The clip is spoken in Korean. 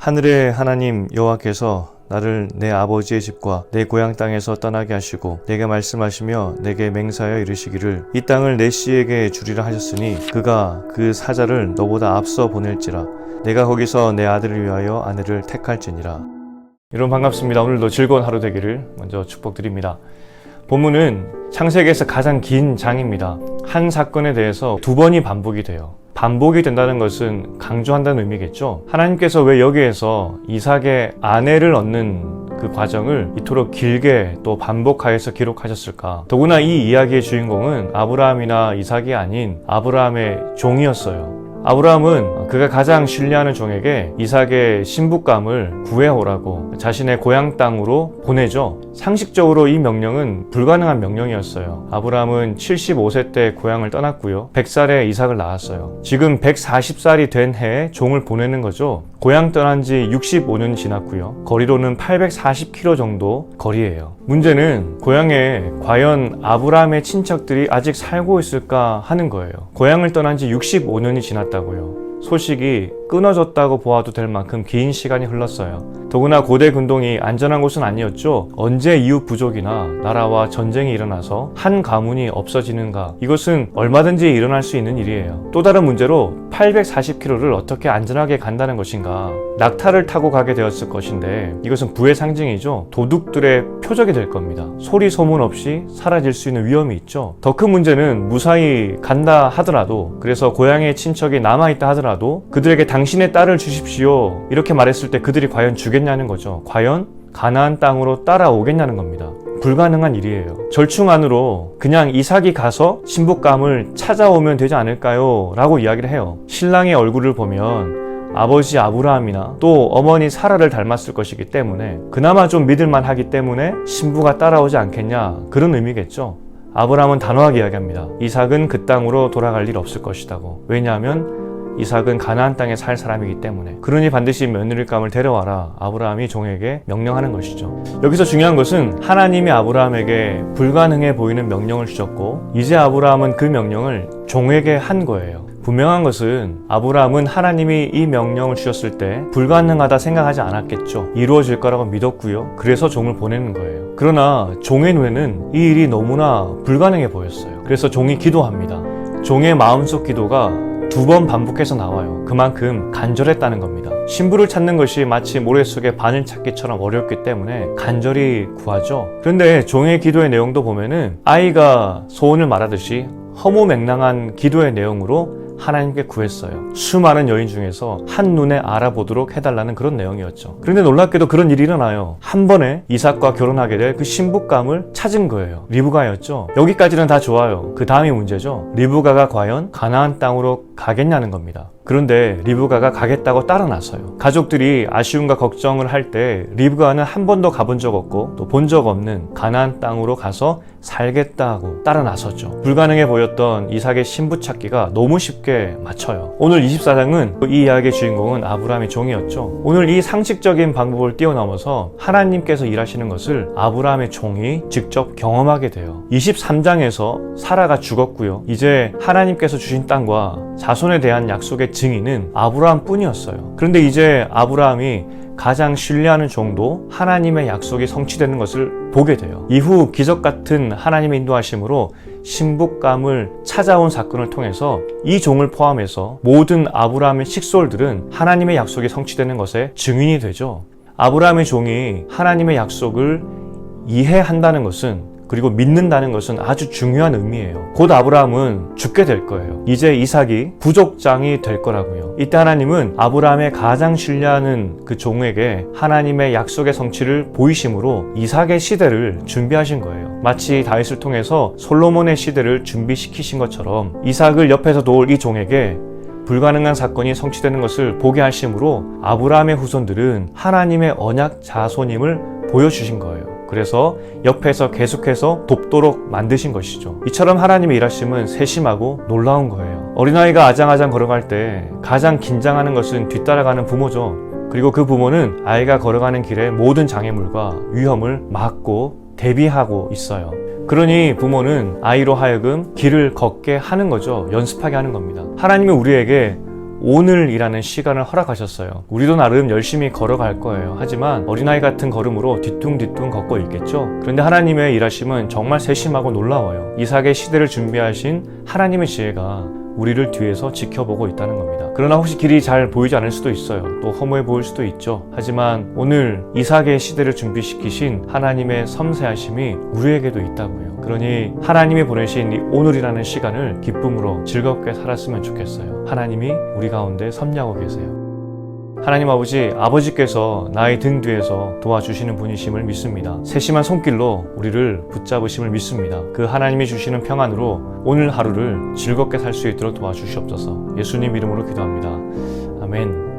하늘의 하나님 여호와께서 나를 내 아버지의 집과 내 고향 땅에서 떠나게 하시고 내게 말씀하시며 내게 맹세하여 이르시기를 이 땅을 내 씨에게 주리라 하셨으니 그가 그 사자를 너보다 앞서 보낼지라 내가 거기서 내 아들을 위하여 아내를 택할지니라. 여러분 반갑습니다. 오늘도 즐거운 하루 되기를 먼저 축복드립니다. 본문은 창세기에서 가장 긴 장입니다. 한 사건에 대해서 두 번이 반복이 돼요. 반복이 된다는 것은 강조한다는 의미겠죠. 하나님께서 왜 여기에서 이삭의 아내를 얻는 그 과정을 이토록 길게 또 반복하여서 기록하셨을까? 더구나 이 이야기의 주인공은 아브라함이나 이삭이 아닌 아브라함의 종이었어요. 아브라함은 그가 가장 신뢰하는 종에게 이삭의 신부감을 구해오라고 자신의 고향 땅으로 보내죠. 상식적으로 이 명령은 불가능한 명령이었어요. 아브라함은 75세 때 고향을 떠났고요. 100살에 이삭을 낳았어요. 지금 140살이 된 해에 종을 보내는 거죠. 고향 떠난 지 65년 지났고요. 거리로는 840km 정도 거리예요. 문제는 고향에 과연 아브라함의 친척들이 아직 살고 있을까 하는 거예요. 고향을 떠난 지 65년이 지났다고요. 소식이 끊어졌다고 보아도 될 만큼 긴 시간이 흘렀어요. 더구나 고대 근동이 안전한 곳은 아니었죠. 언제 이웃 부족이나 나라와 전쟁이 일어나서 한 가문이 없어지는가, 이것은 얼마든지 일어날 수 있는 일이에요. 또 다른 문제로 840km를 어떻게 안전하게 간다는 것인가. 낙타를 타고 가게 되었을 것인데 이것은 부의 상징이죠. 도둑들의 표적이 될 겁니다. 소리 소문 없이 사라질 수 있는 위험이 있죠. 더 큰 문제는 무사히 간다 하더라도, 그래서 고향의 친척이 남아있다 하더라도 그들에게 당신의 딸을 주십시오 이렇게 말했을 때 그들이 과연 주겠냐는 거죠. 과연 가나안 땅으로 따라오겠냐는 겁니다. 불가능한 일이에요. 절충안으로 그냥 이삭이 가서 신부감을 찾아오면 되지 않을까요? 라고 이야기를 해요. 신랑의 얼굴을 보면 아버지 아브라함이나 또 어머니 사라를 닮았을 것이기 때문에 그나마 좀 믿을만 하기 때문에 신부가 따라오지 않겠냐, 그런 의미겠죠. 아브라함은 단호하게 이야기합니다. 이삭은 그 땅으로 돌아갈 일 없을 것이라고. 왜냐하면 이삭은 가나안 땅에 살 사람이기 때문에. 그러니 반드시 며느리감을 데려와라, 아브라함이 종에게 명령하는 것이죠. 여기서 중요한 것은 하나님이 아브라함에게 불가능해 보이는 명령을 주셨고 이제 아브라함은 그 명령을 종에게 한 거예요. 분명한 것은 아브라함은 하나님이 이 명령을 주셨을 때 불가능하다 생각하지 않았겠죠. 이루어질 거라고 믿었고요. 그래서 종을 보내는 거예요. 그러나 종의 눈에는 이 일이 너무나 불가능해 보였어요. 그래서 종이 기도합니다. 종의 마음속 기도가 두 번 반복해서 나와요. 그만큼 간절했다는 겁니다. 신부를 찾는 것이 마치 모래속에 바늘 찾기처럼 어렵기 때문에 간절히 구하죠. 그런데 종의 기도의 내용도 보면은 아이가 소원을 말하듯이 허무맹랑한 기도의 내용으로 하나님께 구했어요. 수많은 여인 중에서 한눈에 알아보도록 해달라는 그런 내용이었죠. 그런데 놀랍게도 그런 일이 일어나요. 한 번에 이삭과 결혼하게 될 그 신부감을 찾은 거예요. 리브가였죠. 여기까지는 다 좋아요. 그 다음이 문제죠. 리브가가 과연 가나안 땅으로 가겠냐는 겁니다. 그런데 리브가가 가겠다고 따라 나서요. 가족들이 아쉬움과 걱정을 할 때 리브가는 한 번도 가본 적 없고 또 본 적 없는 가나안 땅으로 가서 살겠다 하고 따라 나섰죠. 불가능해 보였던 이삭의 신부 찾기가 너무 쉽게 맞춰요. 오늘 24장은 이 이야기의 주인공은 아브라함의 종이었죠. 오늘 이 상식적인 방법을 뛰어넘어서 하나님께서 일하시는 것을 아브라함의 종이 직접 경험하게 돼요. 23장에서 사라가 죽었고요. 이제 하나님께서 주신 땅과 자손에 대한 약속의 증인은 아브라함 뿐이었어요. 그런데 이제 아브라함이 가장 신뢰하는 종도 하나님의 약속이 성취되는 것을 보게 돼요. 이후 기적 같은 하나님의 인도하심으로 신부감을 찾아온 사건을 통해서 이 종을 포함해서 모든 아브라함의 식솔들은 하나님의 약속이 성취되는 것에 증인이 되죠. 아브라함의 종이 하나님의 약속을 이해한다는 것은, 그리고 믿는다는 것은 아주 중요한 의미예요. 곧 아브라함은 죽게 될 거예요. 이제 이삭이 부족장이 될 거라고요. 이때 하나님은 아브라함의 가장 신뢰하는 그 종에게 하나님의 약속의 성취를 보이심으로 이삭의 시대를 준비하신 거예요. 마치 다윗을 통해서 솔로몬의 시대를 준비시키신 것처럼 이삭을 옆에서 도울 이 종에게 불가능한 사건이 성취되는 것을 보게 하심으로 아브라함의 후손들은 하나님의 언약 자손임을 보여주신 거예요. 그래서 옆에서 계속해서 돕도록 만드신 것이죠. 이처럼 하나님의 일하심은 세심하고 놀라운 거예요. 어린아이가 아장아장 걸어갈 때 가장 긴장하는 것은 뒤따라가는 부모죠. 그리고 그 부모는 아이가 걸어가는 길에 모든 장애물과 위험을 막고 대비하고 있어요. 그러니 부모는 아이로 하여금 길을 걷게 하는 거죠. 연습하게 하는 겁니다. 하나님은 우리에게 오늘이라는 시간을 허락하셨어요. 우리도 나름 열심히 걸어갈 거예요. 하지만 어린아이 같은 걸음으로 뒤뚱뒤뚱 걷고 있겠죠. 그런데 하나님의 일하심은 정말 세심하고 놀라워요. 이삭의 시대를 준비하신 하나님의 지혜가 우리를 뒤에서 지켜보고 있다는 겁니다. 그러나 혹시 길이 잘 보이지 않을 수도 있어요. 또 허무해 보일 수도 있죠. 하지만 오늘 이삭의 시대를 준비시키신 하나님의 섬세하심이 우리에게도 있다고요. 그러니 하나님이 보내신 이 오늘이라는 시간을 기쁨으로 즐겁게 살았으면 좋겠어요. 하나님이 우리 가운데 섭리하고 계세요. 하나님 아버지께서 나의 등 뒤에서 도와주시는 분이심을 믿습니다. 세심한 손길로 우리를 붙잡으심을 믿습니다. 그 하나님이 주시는 평안으로 오늘 하루를 즐겁게 살 수 있도록 도와주시옵소서. 예수님 이름으로 기도합니다. 아멘.